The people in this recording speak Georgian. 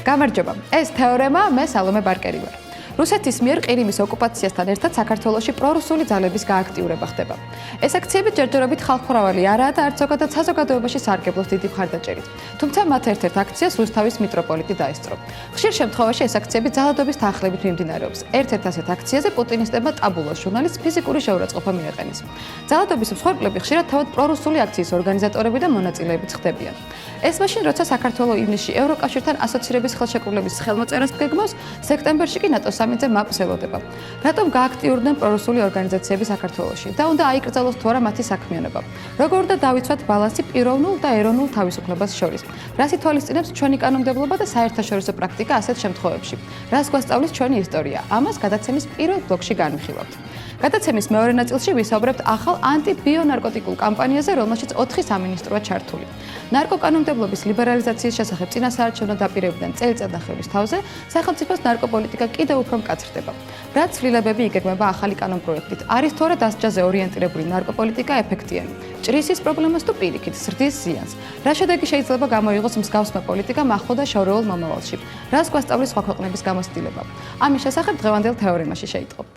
გამარჯობა. ეს თეორემა მე სალომე ბარკერი ვარ. რუსეთის მიერ ყირიმის ოკუპაციასთან ერთად საქართველოში პრორუსული ძალების გააქტიურება ხდება. ეს აქციები ჯერჯერობით ხალხმრავალი არაა და არც ზოგადად საზოგადოებაში სარგებლობს დიდი მხარდაჭერით. თუმცა მათ ერთ-ერთ აქციას რუსთავის მიტროპოლიტი დაესწრო. ხშირ შემთხვევაში ეს აქციები ძალადობის თანხლებით მიმდინარეობს. ერთ-ერთ ასეთ აქციაზე პუტინისტებმა ტაბულოს ჟურნალისტს ფიზიკური შეურაცხყოფა მიაყენეს. ძალადობის მსხვერპლები ხშირად თავად პრორუსული აქციის ორგანიზატორები და მონაწილეებიც ხდებიან. ეს მაშინ, როცა საქართველო ივნისში ევროკავშირთან ასოცირების ხელშეკრულების ხელმოწერას გეგმავს, სექტემბერში კი ნატოს სამინზე მაპს ელოდება. რატომ გააქტიურდნენ პრორუსული ორგანიზაციები საქართველოში და უნდა აიკრძალოს თუ არა მათი საქმიანობა? როგორ უნდა დავიცვათ ბალანსი პიროვნულ და ეროვნულ თავისუფლებას შორის? რას ითვალისწინებს ჩვენი კანონმდებლობა და საერთაშორისო პრაქტიკა ასეთ შემთხვევებში? რას გვასწავლის ჩვენი ისტორია? ამას გადაცემის პირველ ბლოკში განვიხილავთ. გადაცემის მეორე ნაწილში ვისაუბრებთ ახალ ანტიბიონარკოტიკულ კამპანიაზე, რომელშიც 4 სამინისტროა ჩართული. ნარკოკანონმდებლობის ლიბერალიზაციის შესახებ წინასაარჩევნო დაპირებიდან წელიწადნახევრის თავზე სახელმწიფოს ნარკოპოლიტიკა კიდევ უფრო მკაცრდება. რა ცვლილებები იგეგმება ახალი კანონპროექტით? არის თუ არა დასჯაზე ორიენტირებული ნარკოპოლიტიკა ეფექტიანი? ჭრისის პრობლემას თუ პირიქით ზრდის ზიანს? რა შედეგი შეიძლება გამოიღოს მსგავსმა პოლიტიკამ ახლო და შორეულ მომავალში? რას გვასწავლის სხვა ქვეყნების გამოცდილება? ამის შესახებ დღევანდელ თეორემაში შეიტყობთ.